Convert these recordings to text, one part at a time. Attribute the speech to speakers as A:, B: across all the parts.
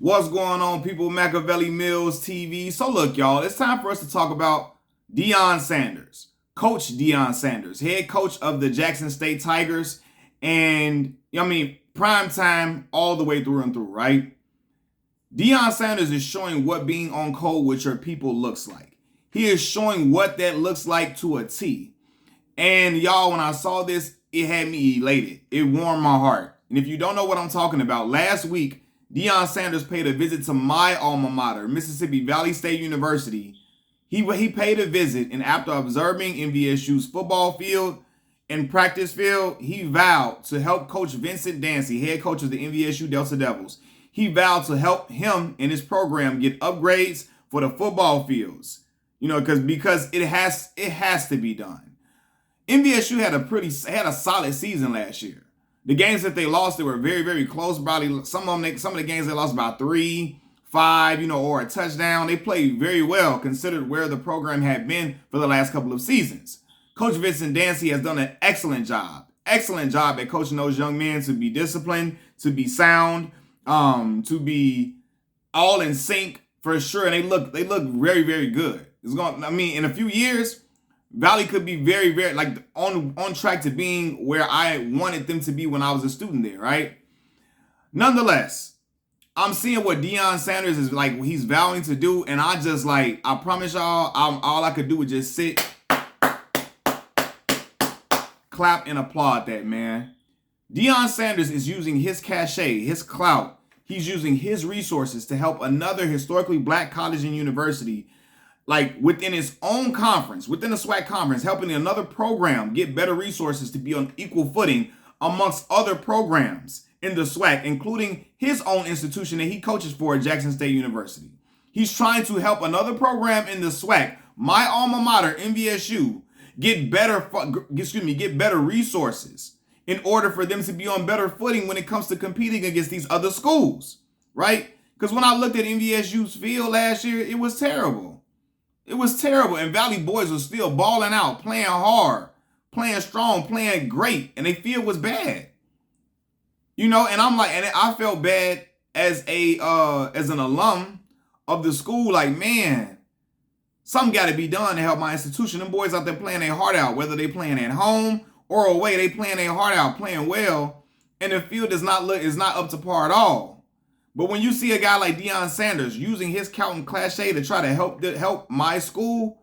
A: What's going on, people? Machiavelli Mills TV. So look, y'all, it's time for us to talk about Deion Sanders, Coach Deion Sanders, head coach of the Jackson State Tigers, and prime time all the way through and through, right? Deion Sanders is showing what being on code with your people looks like. He is showing what that looks like to a T. And y'all, when I saw this, it had me elated. It warmed my heart. And if you don't know what I'm talking about, last week, Deion Sanders paid a visit to my alma mater, Mississippi Valley State University. He paid a visit, and after observing Mvsu's football field and practice field, he vowed to help Coach Vincent Dancy, head coach of the Mvsu Delta Devils. He vowed to help him and his program get upgrades for the football fields. Because it has to be done. Mvsu had a solid season last year. The games that they lost, they were very, very close. Probably some of the games they lost by 3, 5, or a touchdown. They played very well considered where the program had been for the last couple of seasons. Coach Vincent Dancy has done an excellent job at coaching those young men to be disciplined, to be sound, to be all in sync for sure. And they look very, very good. In a few years, Valley could be very, very on track to being where I wanted them to be when I was a student there, right? Nonetheless, I'm seeing what Deion Sanders is he's vowing to do, and I promise y'all, all I could do was just sit, clap, and applaud that, man. Deion Sanders is using his cachet, his clout. He's using his resources to help another historically black college and university within its own conference, within the SWAC conference, helping another program get better resources to be on equal footing amongst other programs in the SWAC, including his own institution that he coaches for at Jackson State University. He's trying to help another program in the SWAC, my alma mater, Mvsu, get better resources in order for them to be on better footing when it comes to competing against these other schools, right? Because when I looked at Mvsu's field last year, it was terrible. It was terrible, and Valley boys were still balling out, playing hard, playing strong, playing great, and their field was bad. And I felt bad as an alum of the school. Man, something got to be done to help my institution. Them boys out there playing their heart out, whether they playing at home or away, they playing their heart out, playing well, and the field is not up to par at all. But when you see a guy like Deion Sanders using his clout and cachet to try to help my school,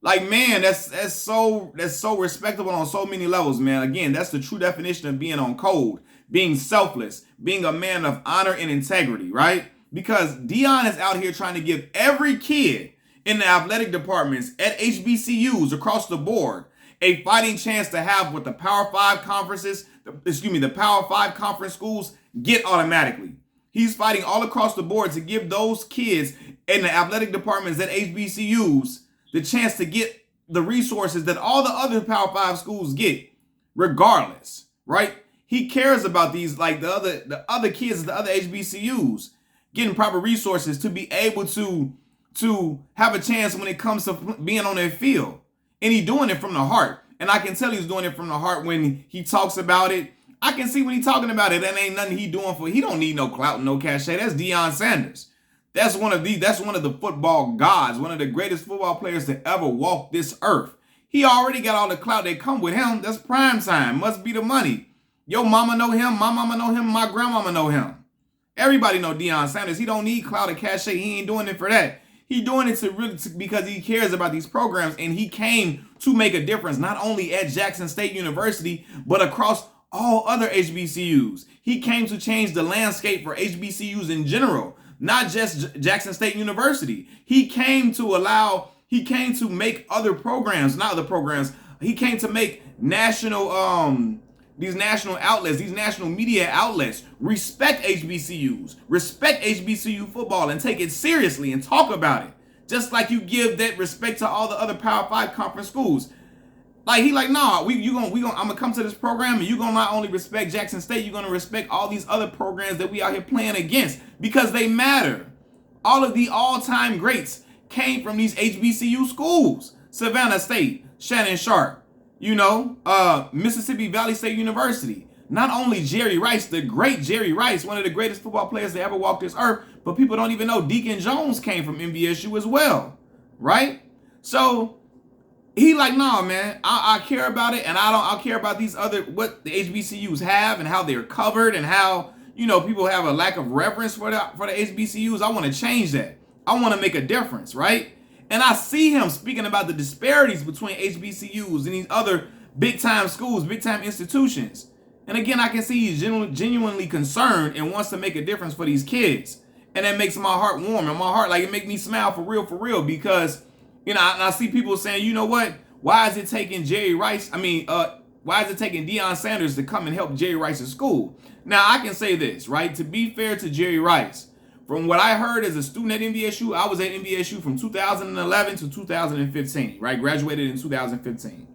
A: man, that's so respectable on so many levels, man. Again, that's the true definition of being on code, being selfless, being a man of honor and integrity, right? Because Deion is out here trying to give every kid in the athletic departments at HBCUs across the board a fighting chance to have what the Power 5 conferences, the Power 5 conference schools get automatically. He's fighting all across the board to give those kids in the athletic departments at HBCUs the chance to get the resources that all the other Power 5 schools get, regardless, right? He cares about these, the other kids at the other HBCUs getting proper resources to be able to have a chance when it comes to being on their field. And he's doing it from the heart. And I can tell he's doing it from the heart when he talks about it. I can see when he's talking about it. That ain't nothing he don't need no clout, no cachet. That's Deion Sanders. That's one of the football gods, one of the greatest football players to ever walk this earth. He already got all the clout that come with him. That's prime time. Must be the money. Your mama know him, my mama know him, my grandmama know him. Everybody know Deion Sanders. He don't need clout or cachet. He ain't doing it for that. He doing it because he cares about these programs, and he came to make a difference not only at Jackson State University, but across all other HBCUs. He came to change the landscape for HBCUs in general, not just Jackson State University. He came to make other programs, not other programs. He came to make these national outlets, these national media outlets respect HBCUs, respect HBCU football, and take it seriously and talk about it. Just like you give that respect to all the other Power 5 conference schools. I'm gonna come to this program, and you're gonna not only respect Jackson State, you're gonna respect all these other programs that we out here playing against, because they matter. All of the all-time greats came from these HBCU schools. Savannah State, Shannon Sharp, Mississippi Valley State University, Not only Jerry Rice, the great Jerry Rice, one of the greatest football players to ever walk this earth, but people don't even know Deacon Jones came from MVSU as well, right? So he like, nah, man, I care about it, and I care about these other, what the HBCUs have and how they're covered and how, people have a lack of reverence for the HBCUs. I want to change that. I want to make a difference, right? And I see him speaking about the disparities between HBCUs and these other big-time schools, big-time institutions. And again, I can see he's genuinely concerned and wants to make a difference for these kids. And that makes my heart warm. And my heart, like, it makes me smile for real, because, I see people saying, you know what? Why is it taking why is it taking Deion Sanders to come and help Jerry Rice's school? Now, I can say this, right? To be fair to Jerry Rice, from what I heard as a student at MVSU, I was at MVSU from 2011 to 2015, right? Graduated in 2015.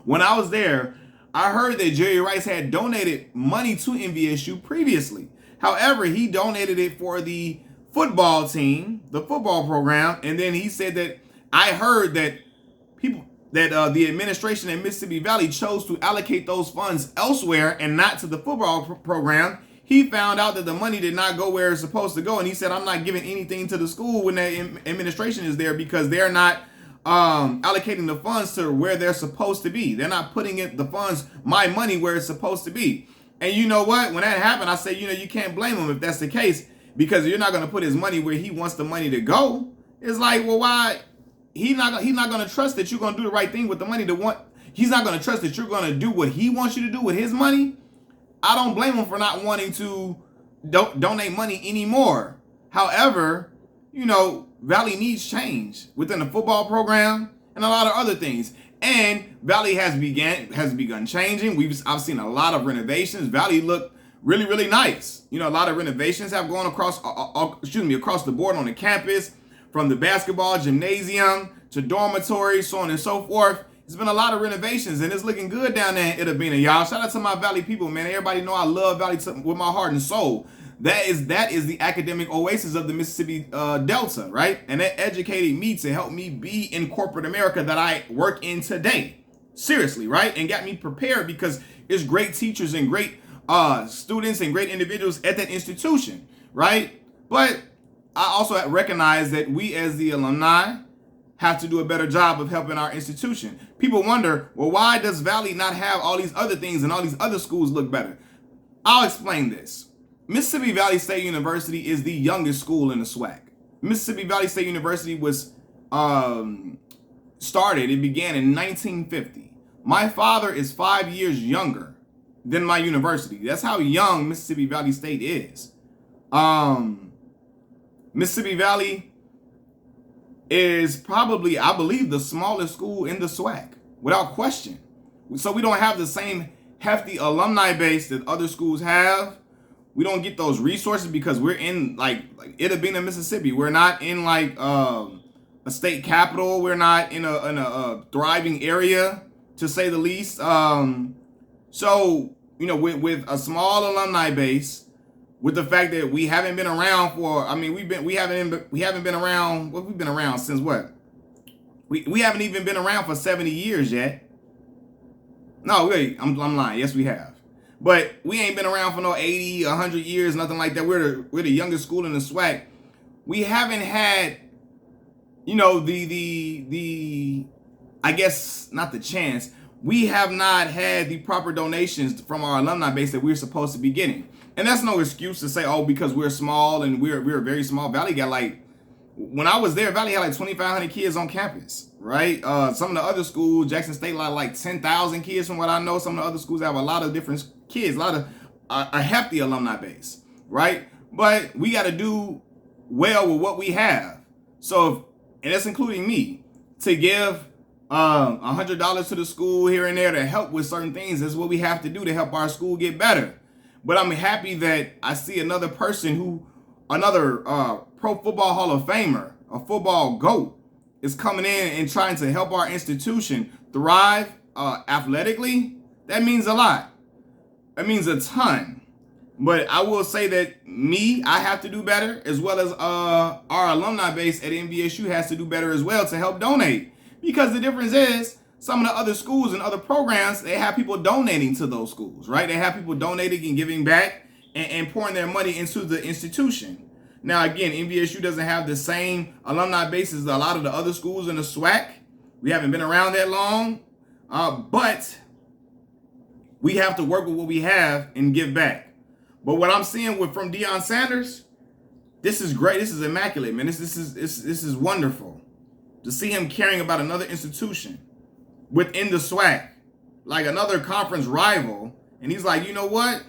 A: When I was there, I heard that Jerry Rice had donated money to MVSU previously. However, he donated it for the football team, the football program, and then he said that I heard that the administration at Mississippi Valley chose to allocate those funds elsewhere and not to the football program. He found out that the money did not go where it's supposed to go, and he said, I'm not giving anything to the school when that administration is there because they're not allocating the funds to where they're supposed to be. They're not putting my money where it's supposed to be. And you know what? When that happened, I said, you can't blame him if that's the case, because you're not going to put his money where he wants the money to go. It's like, well, why? He's not going to trust that you're going to do the right thing with the money he's not going to trust that you're going to do what he wants you to do with his money. I don't blame him for not wanting to donate money anymore. However, Valley needs change within the football program and a lot of other things. And Valley has begun changing. I've seen a lot of renovations. Valley look really, really nice. A lot of renovations have gone across the board on the campus, from the basketball gymnasium to dormitories, so on and so forth. It's been a lot of renovations, and it's looking good down there in Itta-Bena, y'all. Shout out to my Valley people, man. Everybody know I love Valley with my heart and soul. That is the academic oasis of the Mississippi Delta, right? And that educated me to help me be in corporate America that I work in today. Seriously, right? And got me prepared because it's great teachers and great students and great individuals at that institution, right? But I also recognize that we as the alumni have to do a better job of helping our institution. People wonder, well, why does Valley not have all these other things and all these other schools look better? I'll explain this. Mississippi Valley State University is the youngest school in the SWAC. Mississippi Valley State University was it began in 1950. My father is 5 years younger than my university. That's how young Mississippi Valley State is. Mississippi Valley is probably, I believe, the smallest school in the SWAC, without question. So we don't have the same hefty alumni base that other schools have. We don't get those resources because we're in like Itta-Bena, Mississippi. We're not in a state capital. We're not in a thriving area, to say the least. So with a small alumni base, with the fact that we haven't been around we haven't been around. What we've been around since what? We haven't even been around for 70 years yet. No, wait, I'm lying. Yes, we have. But we ain't been around for no 80, 100 years, nothing like that. We're the youngest school in the SWAC. We haven't had, I guess not the chance. We have not had the proper donations from our alumni base that we're supposed to be getting. And that's no excuse to say, oh, because we're small and we're very small. Valley got when I was there, Valley had 2,500 kids on campus, right? Some of the other schools, Jackson State, like 10,000 kids from what I know. Some of the other schools have a lot of different kids, a lot of a hefty alumni base, right? But we got to do well with what we have. So, and that's including me, to give $100 to the school here and there to help with certain things is what we have to do to help our school get better. But I'm happy that I see another person another Pro Football Hall of Famer, a football GOAT, is coming in and trying to help our institution thrive athletically. That means a lot. That means a ton. But I will say that I have to do better, as well as our alumni base at MVSU has to do better as well to help donate. Because the difference is, some of the other schools and other programs, they have people donating to those schools, right? They have people donating and giving back and pouring their money into the institution. Now, again, MVSU doesn't have the same alumni base as a lot of the other schools in the SWAC. We haven't been around that long, but we have to work with what we have and give back. But what I'm seeing from Deion Sanders, this is great. This is immaculate, man. This is wonderful to see him caring about another institution within the SWAC, like another conference rival. And he's like, you know what?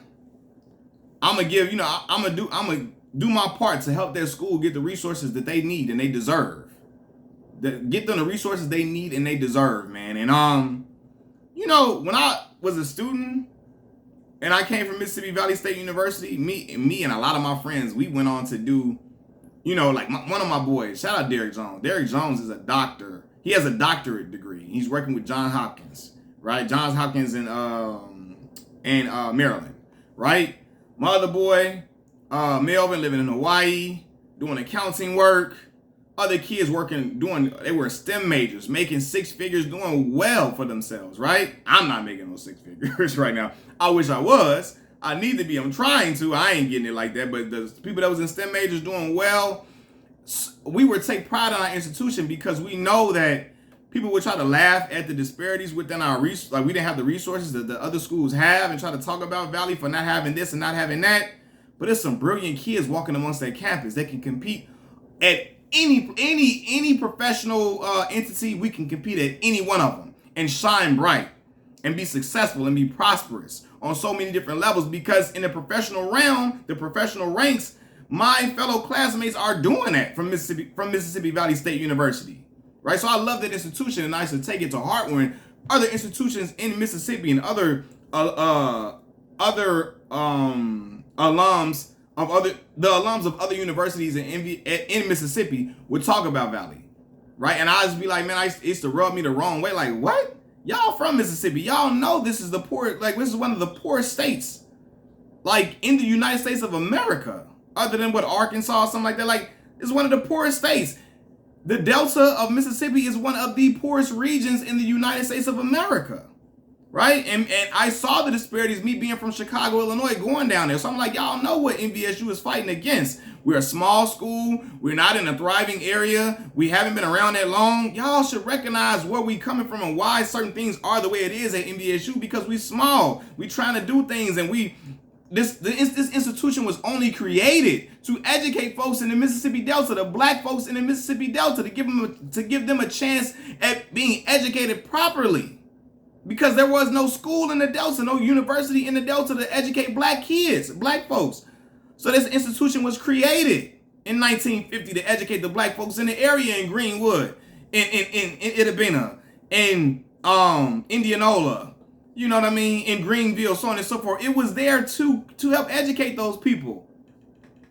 A: I'm gonna do my part to help their school get the resources that they need and they deserve. Get them the resources they need and they deserve, man. And when I was a student and I came from Mississippi Valley State University, me and a lot of my friends, we went on to do, one of my boys, shout out Derek Jones. Derek Jones is a doctor. He has a doctorate degree. He's working with Johns Hopkins, right? Johns Hopkins in Maryland, right? My other boy, Melvin, living in Hawaii, doing accounting work. Other kids they were STEM majors, making six figures, doing well for themselves, right? I'm not making those six figures right now. I wish I was. I need to be. I'm trying to. I ain't getting it like that. But the people that was in STEM majors doing well, we would take pride in our institution because we know that people would try to laugh at the disparities within our we didn't have the resources that the other schools have and try to talk about Valley for not having this and not having that. But there's some brilliant kids walking amongst that campus. They can compete at any professional entity. We can compete at any one of them and shine bright and be successful and be prosperous on so many different levels, because in the professional realm, the professional ranks, my fellow classmates are doing that from Mississippi Valley State University, right? So I love that institution, and I used to take it to heart when other institutions in Mississippi and other alums of other universities in Mississippi would talk about Valley, right? And I just be like, man, it used to rub me the wrong way. Like, what? Y'all from Mississippi? Y'all know this is this is one of the poorest states, like in the United States of America, other than what, Arkansas or something like that. Like, it's one of the poorest states. The Delta of Mississippi is one of the poorest regions in the United States of America. Right? And I saw the disparities, me being from Chicago, Illinois, going down there. So I'm like, y'all know what MVSU is fighting against. We're a small school. We're not in a thriving area. We haven't been around that long. Y'all should recognize where we coming from and why certain things are the way it is at MVSU, because we small. We trying to do things, and this institution was only created to educate folks in the Mississippi Delta, the black folks in the Mississippi Delta, to give them a chance at being educated properly. Because there was no school in the Delta, no university in the Delta to educate black kids, black folks. So this institution was created in 1950 to educate the black folks in the area in Greenwood, in Itabena, in Indianola, you know what I mean, in Greenville, so on and so forth. It was there to help educate those people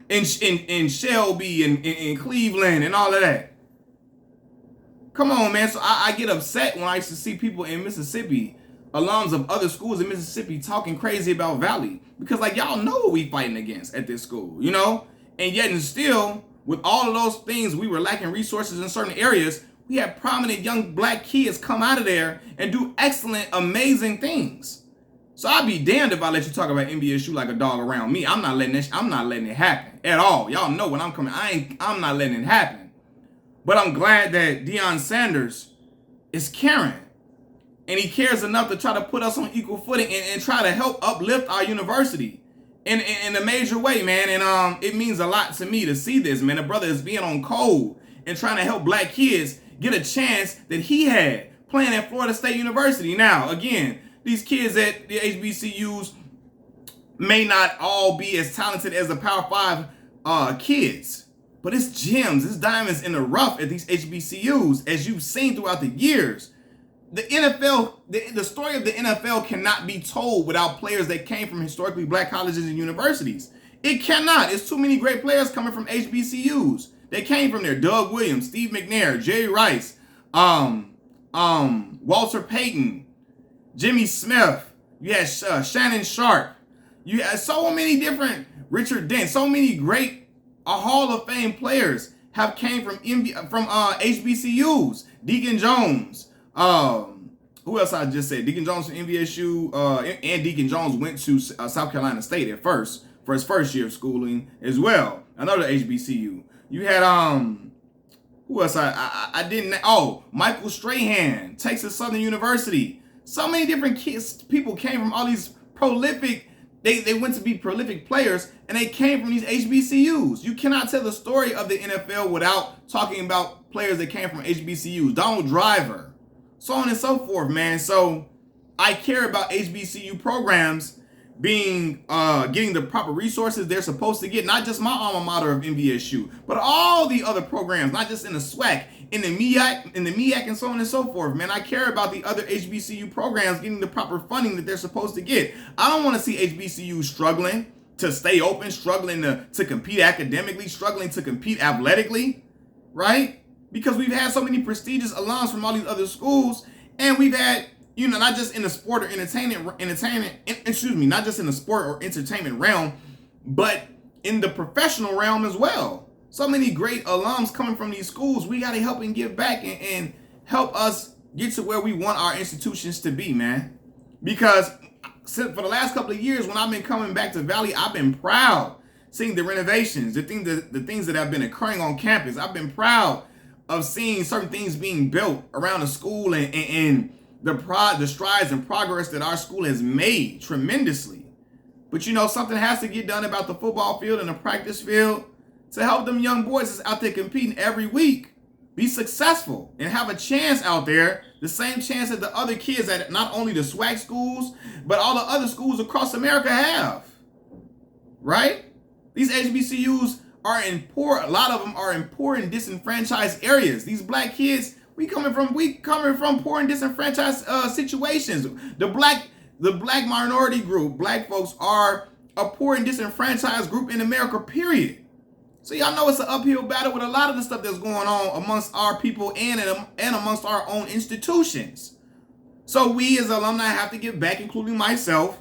A: in Shelby and in Cleveland and all of that. Come on, man. So I get upset when I used to see people in Mississippi, alums of other schools in Mississippi, talking crazy about Valley. Because, like, y'all know what we fighting against at this school, you know? And yet and still, with all of those things, we were lacking resources in certain areas. We had prominent young black kids come out of there and do excellent, amazing things. So I'd be damned if I let you talk about MVSU like a dog around me. I'm not letting it happen at all. Y'all know when I'm coming. I'm not letting it happen. But I'm glad that Deion Sanders is caring. And he cares enough to try to put us on equal footing and try to help uplift our university in a major way, man. And it means a lot to me to see this, man. A brother is being on code and trying to help black kids get a chance that he had playing at Florida State University. Now, again, these kids at the HBCUs may not all be as talented as the Power 5 kids. But it's gems, it's diamonds in the rough at these HBCUs, as you've seen throughout the years. The NFL, the story of the NFL cannot be told without players that came from historically black colleges and universities. It cannot. It's too many great players coming from HBCUs. They came from there. Doug Williams, Steve McNair, Jerry Rice, Walter Payton, Jimmy Smith. You had Shannon Sharp. You had so many different, Richard Dent, so many great Hall of Fame players have came from HBCUs. Deacon Jones, Who else I just said? Deacon Jones from MVSU, and Deacon Jones went to South Carolina State at first for his first year of schooling as well. Another HBCU. You had who else I didn't. Oh, Michael Strahan, Texas Southern University. So many different people came from all these prolific. They went to be prolific players, and they came from these HBCUs. You cannot tell the story of the NFL without talking about players that came from HBCUs. Donald Driver, so on and so forth, man. So I care about HBCU programs being getting the proper resources they're supposed to get. Not just my alma mater of MVSU, but all the other programs, not just in the SWAC, in the MEAC, and so on and so forth, man. I care about the other HBCU programs getting the proper funding that they're supposed to get. I don't want to see HBCUs struggling to stay open, struggling to compete academically, struggling to compete athletically, right? Because we've had so many prestigious alums from all these other schools, and we've had, you know, not just in the sport or not just in the sport or entertainment realm, but in the professional realm as well. So many great alums coming from these schools. We got to help and give back and help us get to where we want our institutions to be, man. Because for the last couple of years, when I've been coming back to Valley, I've been proud seeing the renovations, the things that have been occurring on campus. I've been proud of seeing certain things being built around the school and the strides and progress that our school has made tremendously. But you know, something has to get done about the football field and the practice field to help them young boys that's out there competing every week be successful and have a chance out there, the same chance that the other kids at not only the SWAC schools, but all the other schools across America have, right? These HBCUs are in poor, a lot of them are in poor and disenfranchised areas. These black kids, we coming from poor and disenfranchised situations. The black minority group, black folks, are a poor and disenfranchised group in America, period. So y'all know it's an uphill battle with a lot of the stuff that's going on amongst our people and amongst our own institutions. So we as alumni have to give back, including myself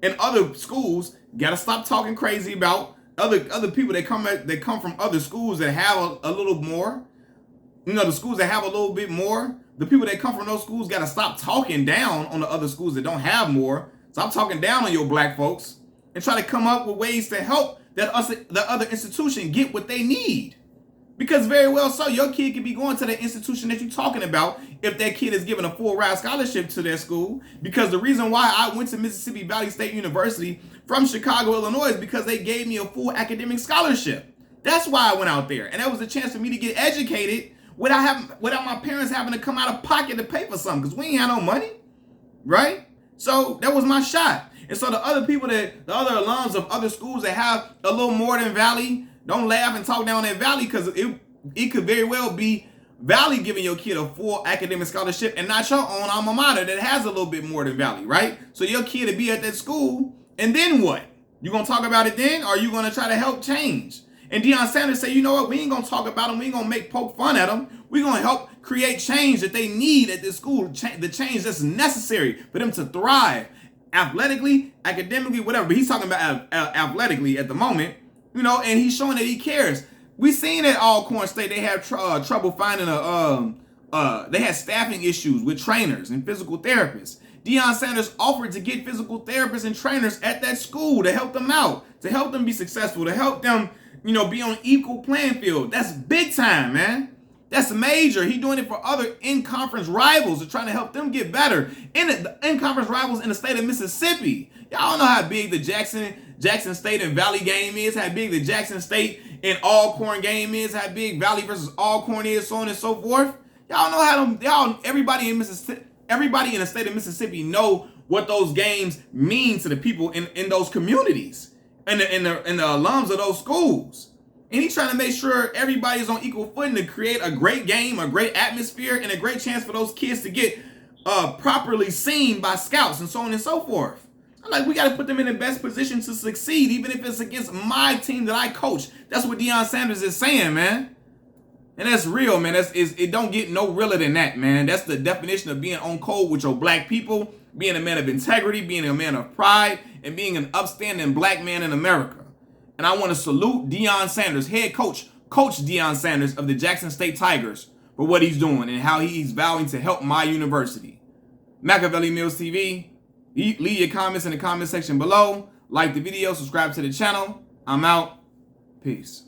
A: and other schools. Got to stop talking crazy about other people that come from other schools that have a little more. You know, the schools that have a little bit more. The people that come from those schools got to stop talking down on the other schools that don't have more. Stop talking down on your black folks and try to come up with ways to help the other institution get what they need. Because very well so, your kid could be going to the institution that you're talking about if that kid is given a full ride scholarship to their school. Because the reason why I went to Mississippi Valley State University from Chicago, Illinois is because they gave me a full academic scholarship. That's why I went out there. And that was a chance for me to get educated without my parents having to come out of pocket to pay for something, because we ain't had no money, right? So that was my shot. And so the other alums of other schools that have a little more than Valley, don't laugh and talk down at Valley, because it could very well be Valley giving your kid a full academic scholarship and not your own alma mater that has a little bit more than Valley, right? So your kid to be at that school, and then what? You gonna talk about it then, or are you gonna try to help change? And Deion Sanders said, you know what? We ain't gonna talk about them. We ain't gonna poke fun at them. We're gonna help create change that they need at this school, the change that's necessary for them to thrive athletically, academically, whatever. But he's talking about athletically at the moment, you know, and he's showing that he cares. We seen at Alcorn State they have trouble finding they had staffing issues with trainers and physical therapists. Deion Sanders offered to get physical therapists and trainers at that school to help them out, to help them be successful, to help them, you know, be on equal playing field. That's big time, man. That's major. He's doing it for other in-conference rivals to trying to help them get better. The in-conference rivals in the state of Mississippi. Y'all know how big the Jackson State and Valley game is, how big the Jackson State and Alcorn game is, how big Valley versus Alcorn is, so on and so forth. Y'all know how everybody in the state of Mississippi know what those games mean to the people in those communities and the alums of those schools. And he's trying to make sure everybody's on equal footing to create a great game, a great atmosphere, and a great chance for those kids to get properly seen by scouts and so on and so forth. I'm like, we got to put them in the best position to succeed, even if it's against my team that I coach. That's what Deion Sanders is saying, man. And that's real, man. It don't get no realer than that, man. That's the definition of being on code with your black people, being a man of integrity, being a man of pride, and being an upstanding black man in America. And I want to salute Deion Sanders, head coach Deion Sanders of the Jackson State Tigers, for what he's doing and how he's vowing to help my university. Machiavelli Mills TV. Leave your comments in the comment section below. Like the video, subscribe to the channel. I'm out. Peace.